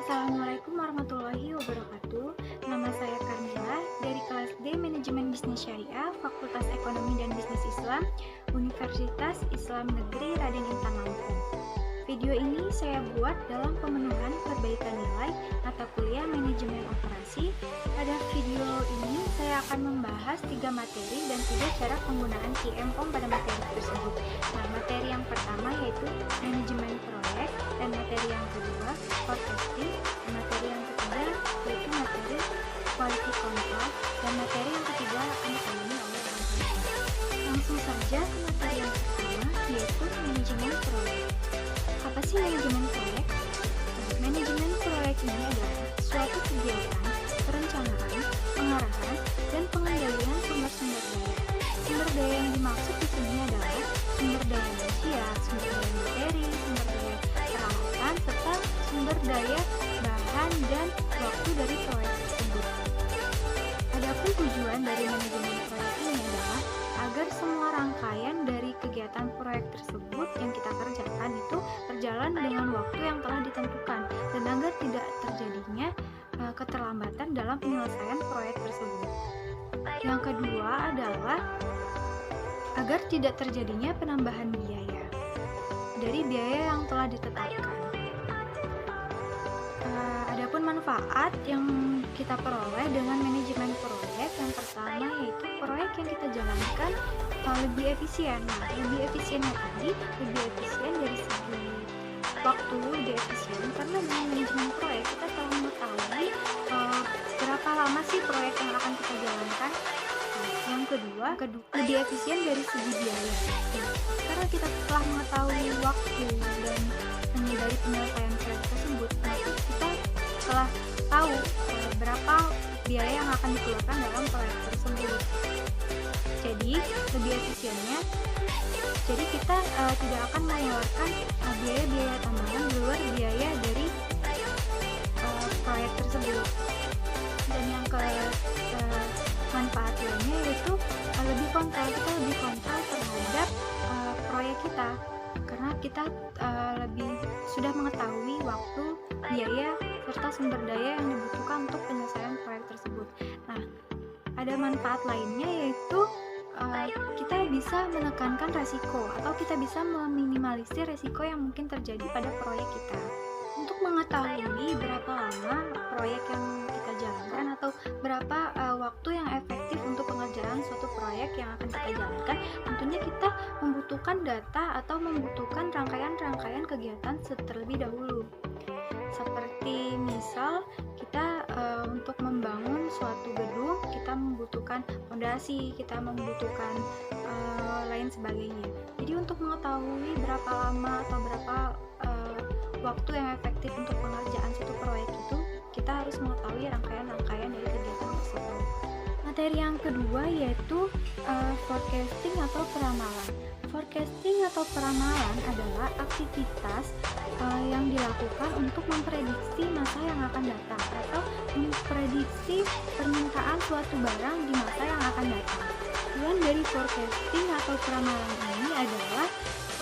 Assalamualaikum warahmatullahi wabarakatuh. Nama saya Karmila dari kelas D Manajemen Bisnis Syariah, Fakultas Ekonomi dan Bisnis Islam, Universitas Islam Negeri Raden Intan Lampung. Video ini saya buat dalam pemenuhan perbaikan nilai mata kuliah manajemen operasi. Pada video ini saya akan membahas 3 materi dan 3 cara penggunaan QM-POM pada materi tersebut. Nah, materi yang pertama yaitu manajemen proyek, dan materi yang kedua forecasting, dan materi yang ketiga yaitu materi quality control, dan materi yang ketiga akan ditangani oleh orang tua. Langsung saja ke materi yang pertama yaitu manajemen proyek. Apa sih manajemen proyek? Manajemen proyek ini adalah suatu kegiatan, perencanaan, pengarahan, dan pengendalian sumber-sumber daya. Sumber daya yang dimaksud di sini adalah sumber daya manusia, sumber daya materi, sumber daya peralatan, serta sumber daya bahan dan waktu dari proyek tersebut. Adapun tujuan dari manajemen proyek ini adalah agar semua rangkaian dari kegiatan proyek tersebut yang kita kerjakan itu berjalan dengan waktu yang telah ditentukan dan agar tidak terjadinya keterlambatan dalam penyelesaian proyek tersebut. Yang kedua adalah agar tidak terjadinya penambahan biaya dari biaya yang telah ditetapkan. Adapun manfaat yang kita peroleh dengan manajemen proyek, yang pertama yaitu proyek yang kita jalankan lebih efisien. Nah, lebih efisiennya tadi lebih efisien dari segi waktu, lebih efisien karena dengan manajemen proyek kita telah mengetahui berapa lama sih proyek yang akan kita jalankan. Yang kedua lebih efisien dari segi biaya. Nah, karena kita telah mengetahui waktu dan dari penyelesaian proyek tersebut, maka kita telah tahu berapa biaya yang akan dikeluarkan dalam proyek tersebut. Jadi lebih efisiennya, jadi kita tidak akan mengeluarkan biaya-biaya tambahan di luar biaya dari proyek tersebut. Dan yang manfaat lainnya yaitu lebih kontrol terhadap proyek kita, karena kita lebih sudah mengetahui waktu, biaya, serta sumber daya yang dibutuhkan untuk penyelesaian proyek tersebut. Nah, ada manfaat lainnya yaitu kita bisa menekankan resiko atau kita bisa meminimalisir resiko yang mungkin terjadi pada proyek kita. Untuk mengetahui berapa lama proyek yang kita jalankan atau berapa waktu yang efektif untuk pengerjaan suatu proyek yang akan kita jalankan, tentunya kita membutuhkan data atau membutuhkan rangkaian-rangkaian kegiatan terlebih dahulu. Seperti misal kita untuk membangun suatu gedung, kita membutuhkan fondasi, kita membutuhkan lain sebagainya. Jadi untuk mengetahui berapa lama atau berapa waktu yang efektif untuk pengerjaan suatu proyek itu, kita harus mengetahui rangkaian-rangkaian dari kegiatan tersebut. Materi yang kedua yaitu forecasting atau peramalan. Forecasting atau peramalan adalah aktivitas yang dilakukan untuk memprediksi masa yang akan datang atau memprediksi permintaan suatu barang di masa yang akan datang. Tujuan dari forecasting atau peramalan ini adalah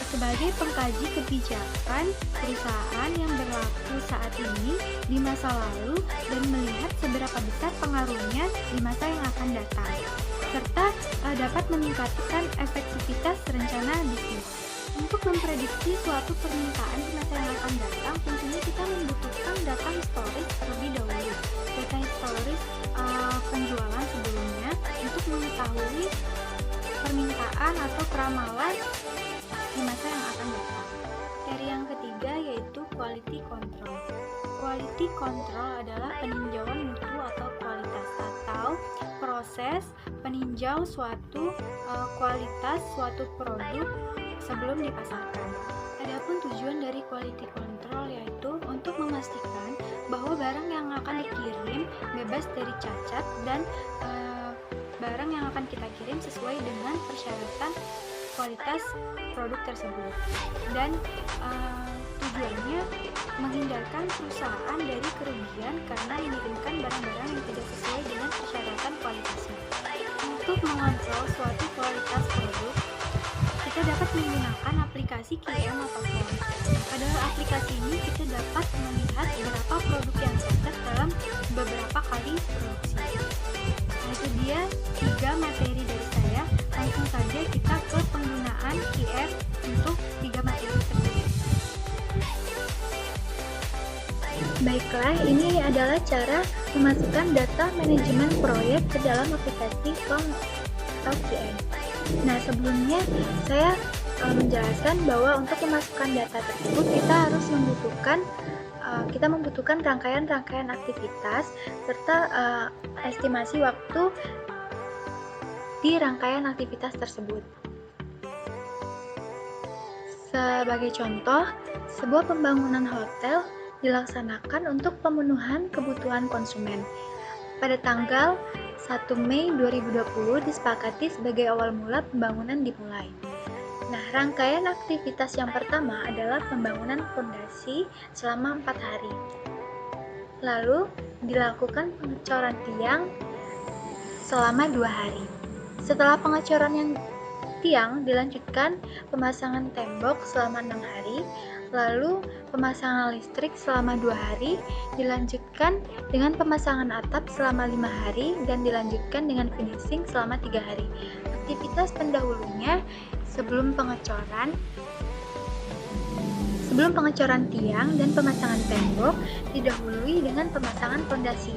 sebagai pengkaji kebijakan perusahaan yang berlaku saat ini di masa lalu dan melihat seberapa besar pengaruhnya di masa yang akan datang, serta dapat meningkatkan efektivitas rencana bisnis. Untuk memprediksi suatu permintaan di masa yang akan datang, tentunya kita membutuhkan data historis terlebih dahulu, data historis penjualan sebelumnya untuk mengetahui permintaan atau peramalan di masa yang akan datang. Dari yang ketiga yaitu quality control. Quality control adalah peninjauan mutu atau kualitas atau proses peninjau suatu kualitas suatu produk sebelum dipasarkan. Adapun tujuan dari quality control yaitu untuk memastikan bahwa barang yang akan dikirim bebas dari cacat dan barang yang akan kita kirim sesuai dengan persyaratan kualitas produk tersebut. Dan tujuannya menghindarkan perusahaan dari kerugian karena mengirimkan barang-barang yang tidak sesuai dengan persyaratan kualitasnya. Untuk mengontrol suatu kualitas produk, kita kita dapat menggunakan aplikasi QM atau Form. Pada aplikasi ini kita dapat melihat berapa produk yang tercetak dalam beberapa kali produksi. Nah, itu dia 3 materi dari saya. Langsung saja kita ke penggunaan QM untuk 3 materi tersebut. Baiklah, ini adalah cara memasukkan data manajemen proyek ke dalam aplikasi Form atau QM. Nah, sebelumnya saya menjelaskan bahwa untuk memasukkan data tersebut kita membutuhkan rangkaian-rangkaian aktivitas serta estimasi waktu di rangkaian aktivitas tersebut. Sebagai contoh, sebuah pembangunan hotel dilaksanakan untuk pemenuhan kebutuhan konsumen. Pada tanggal 1 Mei 2020 disepakati sebagai awal mula pembangunan dimulai. Nah, rangkaian aktivitas yang pertama adalah pembangunan fondasi selama 4 hari. Lalu dilakukan pengecoran tiang selama 2 hari. Setelah pengecoran tiang dilanjutkan pemasangan tembok selama 6 hari. Lalu pemasangan listrik selama 2 hari, dilanjutkan dengan pemasangan atap selama 5 hari, dan dilanjutkan dengan finishing selama 3 hari. Aktivitas pendahulunya sebelum pengecoran tiang dan pemasangan tembok didahului dengan pemasangan fondasi.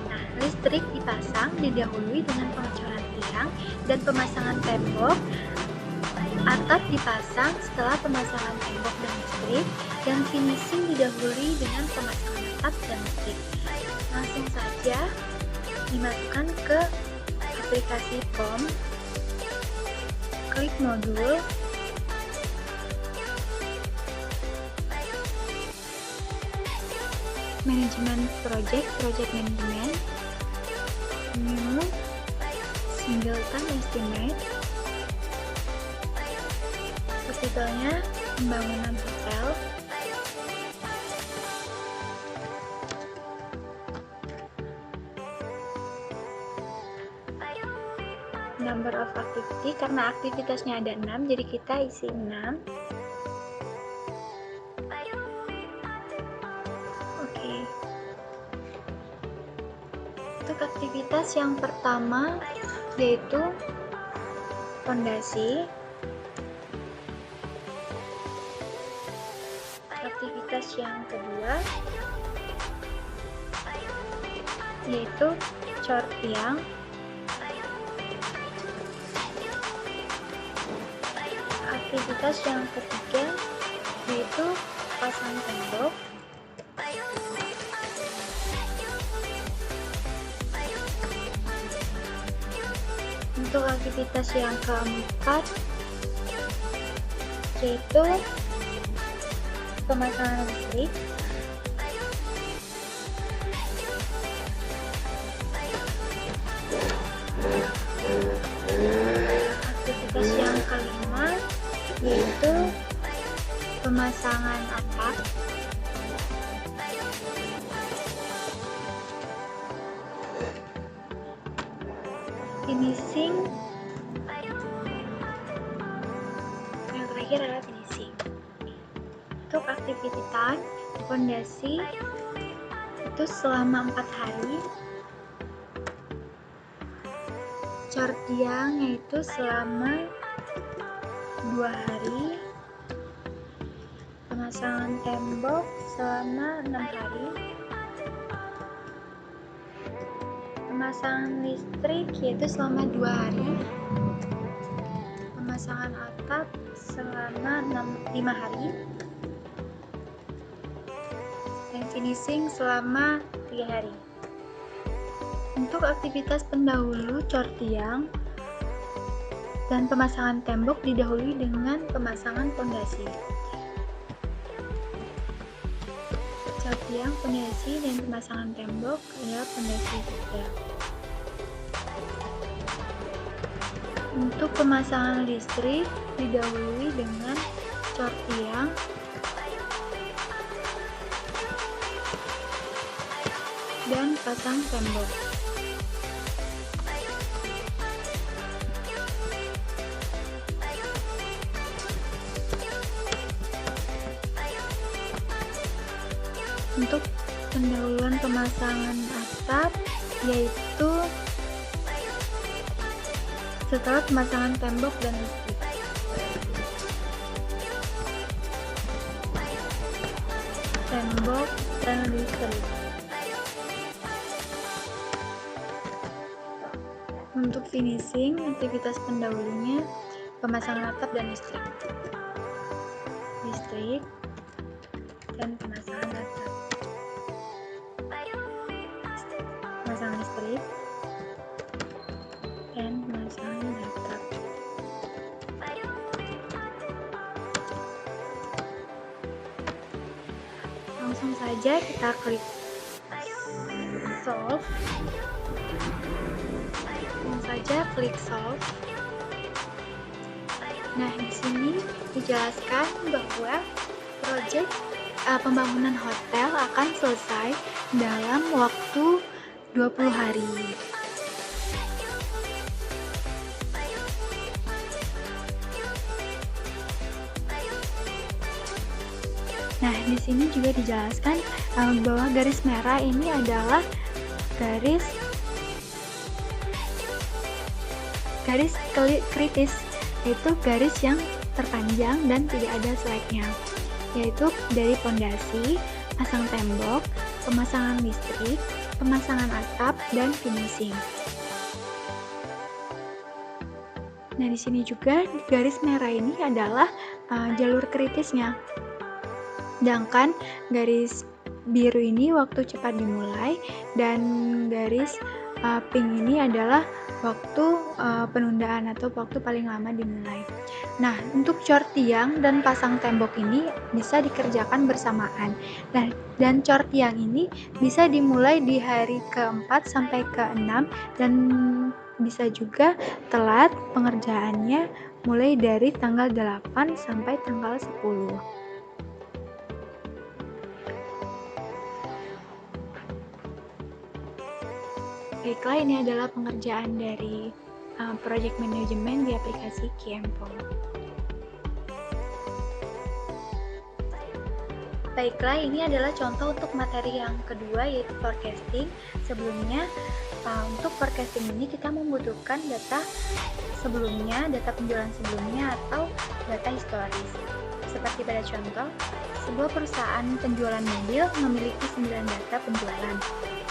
Nah, listrik dipasang didahului dengan pengecoran tiang dan pemasangan tembok. Atap dipasang setelah pemasangan tembok dan listrik, dan finishing didahului dengan pemasangan atap dan listrik. Langsung saja dimasukkan ke aplikasi Form, klik modul, manajemen project management, new, singleton estimate. Subtitlenya pembangunan hotel. Number of activity, karena aktivitasnya ada 6, jadi kita isi 6. Oke. Untuk aktivitas yang pertama yaitu fondasi. Aktivitas yang kedua yaitu cor tiang. Aktivitas yang ketiga yaitu pasang tembok. Untuk aktivitas yang keempat yaitu pemasangan listrik. Aktivitas yang kelima yaitu pemasangan atap. Finishing, yang terakhir adalah finishing. Untuk aktivitas fondasi itu selama 4 hari, cor tiang yaitu selama 2 hari, pemasangan tembok selama 6 hari, pemasangan listrik yaitu selama 2 hari, pemasangan atap selama 5 hari, dan finishing selama 3 hari. Untuk aktivitas pendahulu cor tiang dan pemasangan tembok didahului dengan pemasangan fondasi. Cor tiang, fondasi, dan pemasangan tembok adalah fondasi juga. Untuk pemasangan listrik didahului dengan cor tiang dan pasang tembok. untuk pendahuluan pemasangan atap, yaitu setelah pemasangan tembok dan listrik. Tembok dan listrik. Untuk finishing, aktivitas pendahulunya pemasangan atap dan listrik. Listrik dan pemasangan atap. Pemasangan listrik dan pemasangan atap. Langsung saja kita klik solve. Langsung saja klik solve. Nah, di sini dijelaskan bahwa proyek pembangunan hotel akan selesai dalam waktu 20 hari. Nah, di sini juga dijelaskan bahwa garis merah ini adalah garis kritis, yaitu garis yang terpanjang dan tidak ada seleknya, yaitu dari pondasi, pasang tembok, pemasangan listrik, pemasangan atap, dan finishing. Nah, di sini juga garis merah ini adalah jalur kritisnya. Sedangkan garis biru ini waktu cepat dimulai, dan garis pink ini adalah waktu penundaan atau waktu paling lama dimulai. Nah, untuk cor tiang dan pasang tembok ini bisa dikerjakan bersamaan. Nah, dan cor tiang ini bisa dimulai di hari ke-4 sampai ke-6, dan bisa juga telat pengerjaannya mulai dari tanggal 8 sampai tanggal 10. Baiklah, ini adalah pengerjaan dari project management di aplikasi Kiempong. Baiklah, ini adalah contoh untuk materi yang kedua, yaitu forecasting. Sebelumnya, untuk forecasting ini kita membutuhkan data sebelumnya, data penjualan sebelumnya, atau data historis. Seperti pada contoh, sebuah perusahaan penjualan mobil memiliki 9 data penjualan.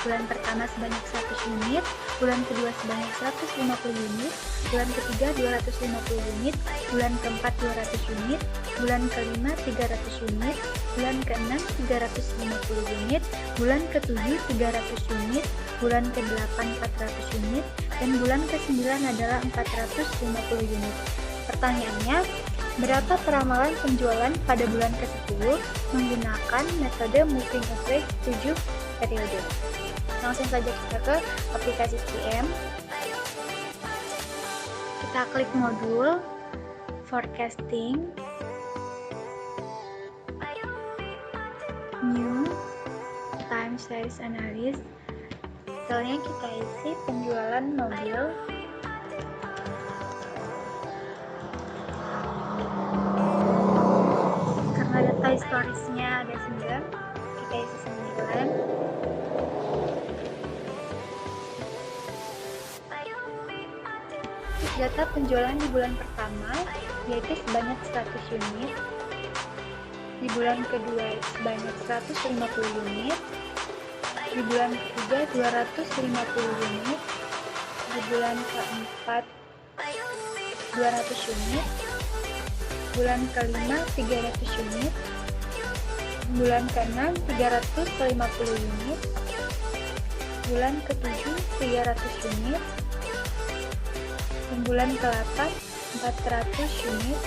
Bulan pertama sebanyak 100 unit, bulan kedua sebanyak 150 unit, bulan ketiga 250 unit, bulan keempat 200 unit, bulan kelima 300 unit, bulan keenam 350 unit, bulan ketujuh 300 unit, bulan ke-8 400 unit, dan bulan ke-9 adalah 450 unit. Pertanyaannya, berapa peramalan penjualan pada bulan ke-10 menggunakan metode moving average 7 periode? Langsung saja kita ke aplikasi QM. Kita klik modul forecasting, new time series analysis. Setelahnya kita isi penjualan mobil, karena data historisnya ada 9, kita isi 9. Data penjualan di bulan pertama yaitu sebanyak 100 unit, di bulan kedua sebanyak 150 unit, di bulan ketiga 250 unit, di bulan keempat 200 unit, bulan kelima 300 unit, bulan keenam 350 unit, bulan ketujuh 300 unit, dan bulan ke-8 400 unit,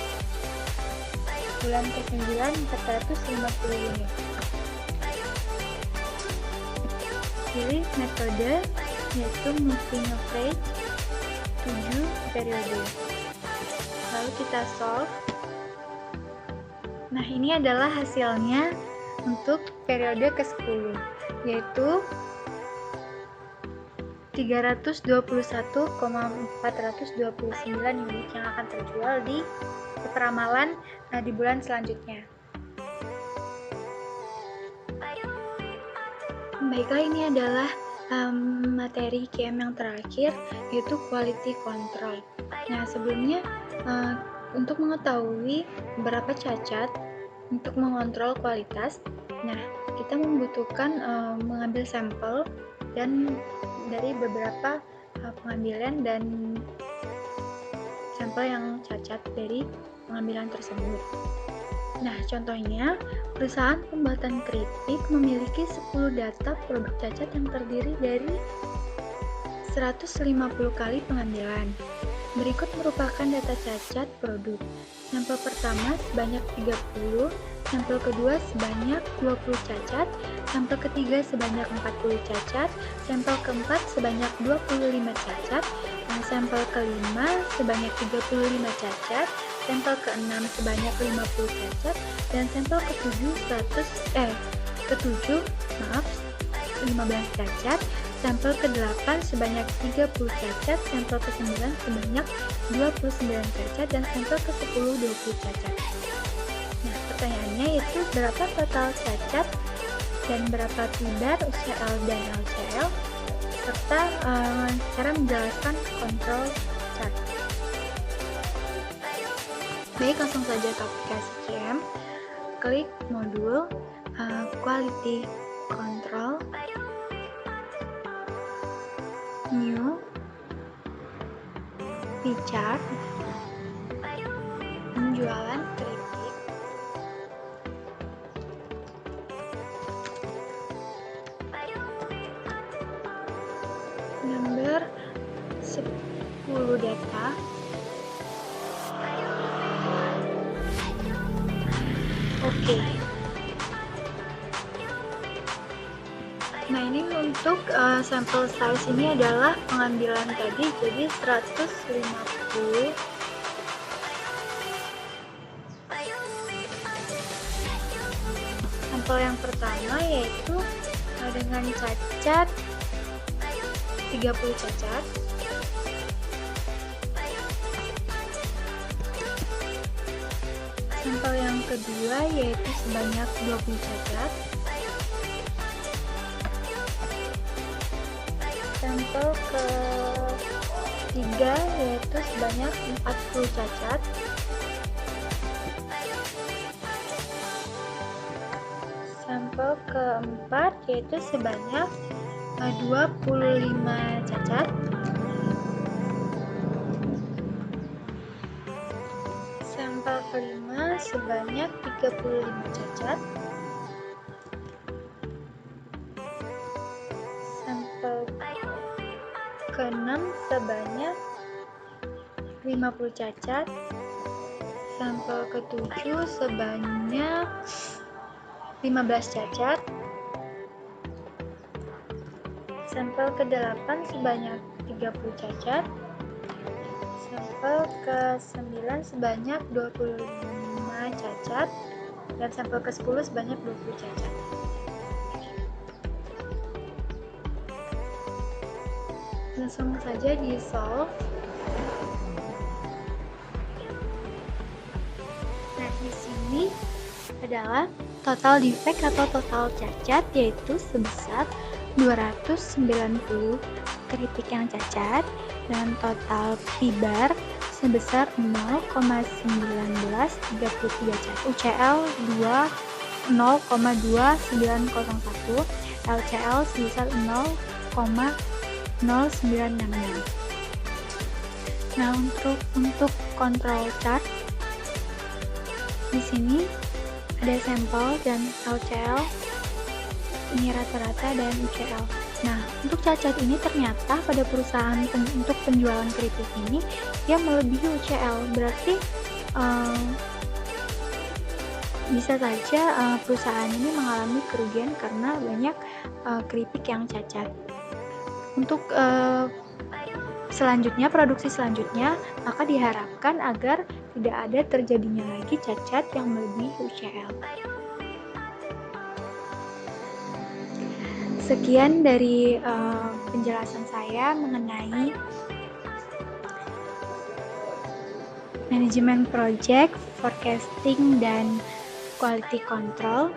bulan ke-9 450 unit. Pilih metode yaitu moving average 7 periode. Lalu kita solve. Nah, ini adalah hasilnya untuk periode ke-10, yaitu 321,429 unit yang akan terjual di peramalan di bulan selanjutnya. Baiklah, ini adalah materi QM yang terakhir, yaitu quality control. Nah, sebelumnya untuk mengetahui berapa cacat untuk mengontrol kualitas, nah kita membutuhkan mengambil sampel dan dari beberapa pengambilan dan sampel yang cacat dari pengambilan tersebut. Nah, contohnya, perusahaan pembuatan keripik memiliki 10 data produk cacat yang terdiri dari 150 kali pengambilan. Berikut merupakan data cacat produk. Sampel pertama sebanyak 30, sampel kedua sebanyak 20 cacat, sampel ketiga sebanyak 40 cacat, sampel keempat sebanyak 25 cacat, dan sampel kelima sebanyak 35 cacat, sampel keenam sebanyak 50 cacat, dan sampel ketujuh 15 cacat, sampel ke-8 sebanyak 30 cacat, sampel ke-9 sebanyak 29 cacat, dan sampel ke-10 20 cacat. Nah, pertanyaannya yaitu berapa total cacat dan berapa tidar UCL dan LCL, serta cara menjelaskan kontrol chart. Baik, langsung saja ke aplikasi QM. Klik modul Quality Control, New, P-chart, penjualan keripik, number 10 data, oke. Nah, ini untuk sampel size ini adalah pengambilan tadi, jadi 150. Sampel yang pertama yaitu dengan cacat 30 cacat. Sampel yang kedua yaitu sebanyak 20 cacat. Sampel ketiga yaitu sebanyak 40 cacat. Sampel keempat yaitu sebanyak 25 cacat. Sampel kelima sebanyak 35 cacat. Sampel ke-6 sebanyak 50 cacat. Sampel ke-7 sebanyak 15 cacat. Sampel ke-8 sebanyak 30 cacat. Sampel ke-9 sebanyak 25 cacat. Dan sampel ke-10 sebanyak 20 cacat. Langsung saja di solve. Nah, di sini adalah total defect atau total cacat, yaitu sebesar 290 keripik yang cacat, dan total P-bar sebesar 0,1933 cacat. UCL 0,2901, LCL sebesar 0,0966. Nah, untuk kontrol chart di sini ada sampel dan LCL, ini rata-rata, dan UCL. Nah, untuk cacat ini ternyata pada perusahaan untuk penjualan keripik ini dia melebihi UCL, berarti bisa saja perusahaan ini mengalami kerugian karena banyak keripik yang cacat. Untuk selanjutnya, produksi selanjutnya, maka diharapkan agar tidak ada terjadinya lagi cacat yang melebihi UCL. Sekian dari penjelasan saya mengenai manajemen project, forecasting, dan quality control.